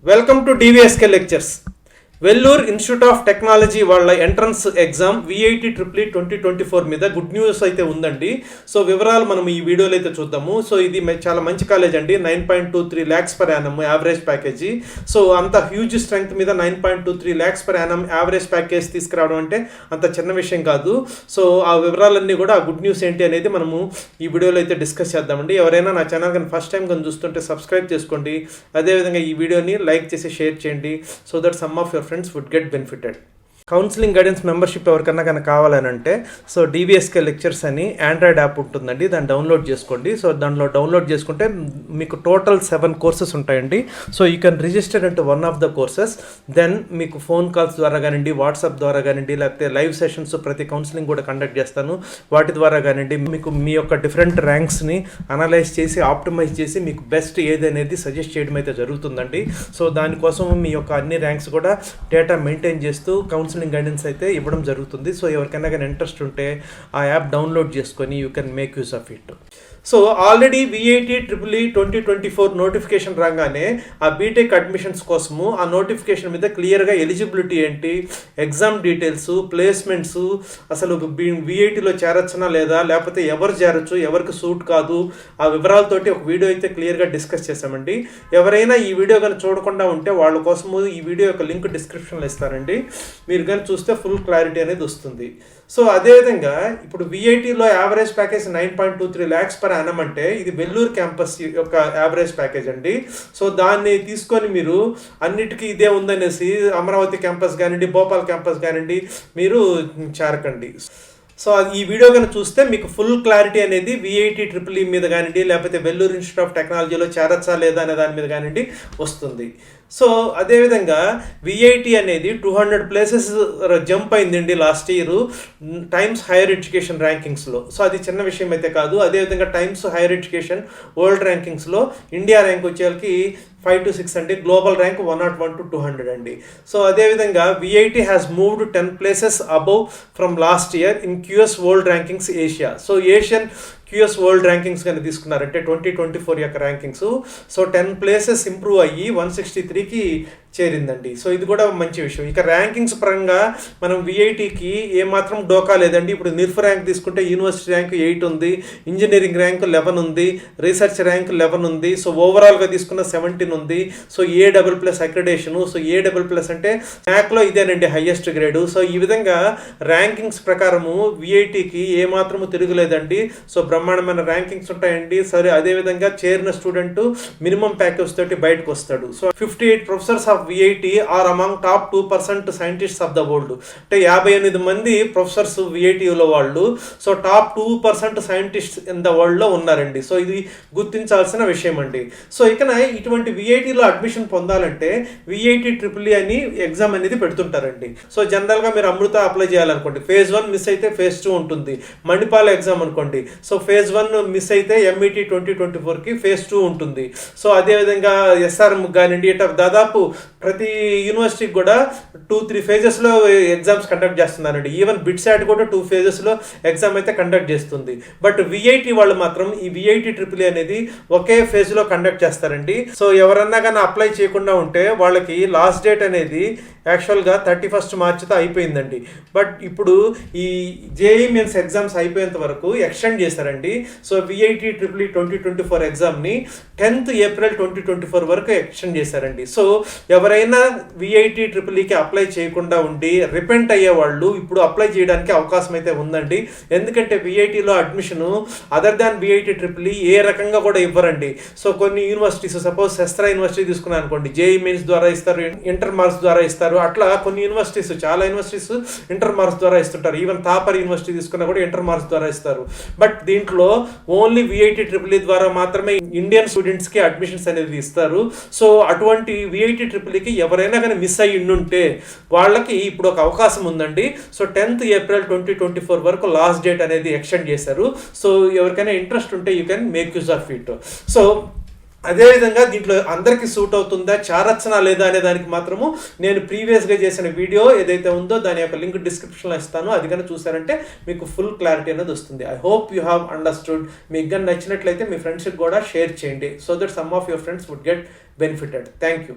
Welcome to DVSK Lectures. Vellore institute of technology వాళ్ళ entrance exam VIT triple 2024 మీద good news అయితే ఉందండి. So వివరాలు మనం ఈ వీడియోలో అయితే చూద్దాము. సో ఇది చాలా మంచి కాలేజ్ అండి. 9.23 lakhs per annum average package. So అంత హ్యూజ్ స్ట్రెంగ్త్ మీద 9.23 lakhs per annum average package తీసుకురావడం అంటే అంత చిన్న విషయం కాదు. సో ఆ వివరాలన్నీ కూడా ఆ గుడ్ న్యూస్ ఏంటి అనేది మనము ఈ వీడియోలో అయితే డిస్కస్ చేద్దామండి. ఎవరైనా నా ఛానల్ కానీ ఫస్ట్ టైం కానీ చూస్తుంటే సబ్స్క్రైబ్ చేసుకోండి. అదేవిధంగా ఈ వీడియోని లైక్ చేసి షేర్ చేయండి. So that some of your friends would get benefited. Counselling guidance membership ఎవరికన్నా కనుక కావాలనంటే సో డివిఎస్కే లెక్చర్స్ అని ఆండ్రాయిడ్ యాప్ ఉంటుందండి, దాన్ని డౌన్లోడ్ చేసుకోండి. సో దానిలో డౌన్లోడ్ చేసుకుంటే మీకు టోటల్ 7 courses ఉంటాయండి. So you can register into one of the courses. Then మీకు ఫోన్ కాల్స్ ద్వారా కానివ్వండి, వాట్సాప్ ద్వారా కానివ్వండి, లేకపోతే లైవ్ సెషన్స్ ప్రతి కౌన్సిలింగ్ కూడా కండక్ట్ చేస్తాను. వాటి ద్వారా కానివ్వండి మీకు మీ యొక్క డిఫరెంట్ ర్యాంక్స్ని అనలైజ్ చేసి ఆప్టిమైజ్ చేసి మీకు బెస్ట్ ఏది అనేది సజెస్ట్ చేయడం అయితే జరుగుతుందండి. సో దానికోసం మీ యొక్క అన్ని ర్యాంక్స్ కూడా డేటా మెయింటైన్ చేస్తూ కౌన్సిలింగ్ గైడెన్స్ అయితే ఇవ్వడం జరుగుతుంది. సో ఎవరికైనా కానీ ఇంట్రెస్ట్ ఉంటే ఆ యాప్ డౌన్లోడ్ చేసుకొని you can make use of it. So already VIT triple 2024 notification రాగానే ఆ బీటెక్ అడ్మిషన్స్ కోసము ఆ నోటిఫికేషన్ మీద క్లియర్గా ఎలిజిబిలిటీ ఏంటి, ఎగ్జామ్ డీటెయిల్స్, ప్లేస్మెంట్స్, అసలు విఐటిలో చేరొచ్చనా లేదా, లేకపోతే ఎవరు చేరొచ్చు, ఎవరికి సూట్ కాదు, ఆ వివరాలతోటి ఒక వీడియో అయితే క్లియర్గా డిస్కస్ చేసామండి. ఎవరైనా ఈ వీడియో కానీ చూడకుండా ఉంటే వాళ్ళ కోసము ఈ వీడియో యొక్క లింక్ డిస్క్రిప్షన్లో ఇస్తానండి. మీరు కానీ చూస్తే ఫుల్ క్లారిటీ అనేది వస్తుంది. సో అదేవిధంగా ఇప్పుడు విఐటిలో average package 9.23 lakhs per annum అంటే ఇది వెల్లూరు క్యాంపస్ యొక్క యావరేజ్ ప్యాకేజ్ అండి. సో దాన్ని తీసుకొని మీరు అన్నిటికీ ఇదే ఉందనేసి అమరావతి క్యాంపస్ కానివ్వండి, భోపాల్ క్యాంపస్ కానివ్వండి మీరు చేరకండి. సో ఈ వీడియో కనుక చూస్తే మీకు ఫుల్ క్లారిటీ అనేది విఐటి ట్రిపుల్ మీద కానివ్వండి, లేకపోతే వెల్లూరు ఇన్స్టిట్యూట్ ఆఫ్ టెక్నాలజీలో చేరచ్చా లేదా అనే దాని మీద కానివ్వండి వస్తుంది. సో అదేవిధంగా విఐటి అనేది 200 places జంప్ అయిందండి last year Times Higher Education ర్యాంకింగ్స్లో. సో అది చిన్న విషయం అయితే కాదు. అదేవిధంగా టైమ్స్ హైయర్ ఎడ్యుకేషన్ వరల్డ్ ర్యాంకింగ్స్లో ఇండియా ర్యాంక్ వచ్చేసరికి 5 to 6 అండి, గ్లోబల్ ర్యాంక్ 101 to 200 అండి. సో అదేవిధంగా VIT has moved 10 places above from last year in QS world rankings Asia. So Asian QS world rankings కానీ తీసుకున్నారంటే 2024 యొక్క ర్యాంకింగ్స్. సో 10 places ఇంప్రూవ్ అయ్యి 163కి చేరిందండి. So ఇది కూడా మంచి విషయం. ఇక ర్యాంకింగ్స్ పరంగా మనం విఐటికి ఏమాత్రం డోకా లేదండి. ఇప్పుడు నిర్ఫ్ ర్యాంక్ తీసుకుంటే యూనివర్సిటీ ర్యాంక్ 8 ఉంది, ఇంజనీరింగ్ ర్యాంక్ 11 ఉంది, రీసెర్చ్ ర్యాంక్ 11 ఉంది. సో ఓవరాల్గా తీసుకున్న 17 ఉంది. So A++ అక్రిడేషను. సో A++ అంటే ర్యాంక్లో ఇదేనండి హైయెస్ట్ గ్రేడు. సో ఈ విధంగా ర్యాంకింగ్స్ ప్రకారము విఐటికి ఏమాత్రము తిరుగులేదండి. సో బ్రహ్మాండమైన ర్యాంకింగ్స్ ఉంటాయండి. సరే అదేవిధంగా చేరిన స్టూడెంట్ మినిమం ప్యాకేజ్ తోటి బయటకు వస్తాడు. So 58 professors of VIT are among top 2% scientists of the world. అంటే 58 మంది ప్రొఫెసర్స్ విఐటిలో వాళ్ళు so top 2% scientists in the world లో ఉన్నారండి. సో ఇది గుర్తించాల్సిన విషయం అండి. సో ఇకన ఇటువంటి విఐటిలో అడ్మిషన్ పొందాలంటే విఐటి ట్రిపుల్ అని ఎగ్జామ్ అనేది పెడుతుంటారండి. సో జనరల్గా మీరు అమృత అప్లై చేయాలనుకోండి, phase 1 మిస్ అయితే phase 2 ఉంటుంది. మణిపాల ఎగ్జామ్ అనుకోండి, సో phase 1 మిస్ అయితే ఎంఈటి 2024కి phase 2 ఉంటుంది. సో అదేవిధంగా ఎస్ఆర్ఎం కానివ్వండి, ఇట్లా దాదాపు ప్రతి యూనివర్సిటీకి కూడా 2-3 phases-లో ఎగ్జామ్స్ కండక్ట్ చేస్తున్నారండి. ఈవెన్ బిట్సాట్ కూడా 2 phases-లో ఎగ్జామ్ అయితే కండక్ట్ చేస్తుంది. బట్ విఐటి వాళ్ళు మాత్రం ఈ విఐటి ట్రిపుల్ అనేది ఒకే ఫేజ్లో కండక్ట్ చేస్తారండి. సో ఎవరన్నా కానీ అప్లై చేయకుండా ఉంటే వాళ్ళకి లాస్ట్ డేట్ అనేది యాక్చువల్గా 31st Marchతో అయిపోయిందండి. బట్ ఇప్పుడు ఈ జేఈ మెయిన్స్ ఎగ్జామ్స్ అయిపోయేంత వరకు ఎక్స్టెండ్ చేశారండి. So VIT triple 2024 ఎగ్జామ్ని 10th April 2024 వరకు ఎక్స్టెండ్ చేశారండి. సో ఎవరైనా విఐటి ట్రిపుల్కి అప్లై చేయకుండా ఉండి రిపెంట్ అయ్యే వాళ్ళు ఇప్పుడు అప్లై చేయడానికి అవకాశం అయితే ఉందండి. ఎందుకంటే విఐటిలో admission other than VIT triple A రకంగా కూడా ఇవ్వరండి. సో కొన్ని యూనివర్సిటీస్ సపోజ్ శస్త్ర యూనివర్సిటీ తీసుకున్నాను అనుకోండి, జేఈ మెయిన్స్ ద్వారా ఇస్తారు, ఇంటర్ మార్క్స్ ద్వారా ఇస్తారు. అట్లా కొన్ని యూనివర్సిటీస్, చాలా యూనివర్సిటీస్ ఇంటర్ మార్క్స్ ద్వారా ఇస్తుంటారు. ఈవెన్ థాపర్ యూనివర్సిటీ తీసుకున్నా కూడా ఇంటర్ మార్క్స్ ద్వారా ఇస్తారు. బట్ దీంట్లో ఓన్లీ విఐటి ట్రిపుల్ ద్వారా మాత్రమే ఇండియన్ స్టూడెంట్స్కి అడ్మిషన్స్ అనేది ఇస్తారు. సో అటువంటి విఐటి ట్రిపుల్కి ఎవరైనా కానీ మిస్ అయ్యి ఉంటే వాళ్ళకి ఇప్పుడు ఒక అవకాశం ఉందండి. సో 10th April 2024 వరకు లాస్ట్ డేట్ అనేది ఎక్స్టెండ్ చేశారు. సో ఎవరికైనా ఇంట్రెస్ట్ ఉంటే you can make use of it. So అదేవిధంగా దీంట్లో అందరికీ సూట్ అవుతుందా, చేరచ్చనా లేదా అనే దానికి మాత్రము నేను ప్రీవియస్గా చేసిన వీడియో ఏదైతే ఉందో దాని యొక్క లింక్ డిస్క్రిప్షన్లో ఇస్తాను. అది కానీ చూసారంటే మీకు ఫుల్ క్లారిటీ అనేది వస్తుంది. I hope you have understood. మీకు కానీ నచ్చినట్లయితే మీ ఫ్రెండ్స్కి కూడా షేర్ చేయండి. So that some of your friends would get benefited. Thank you.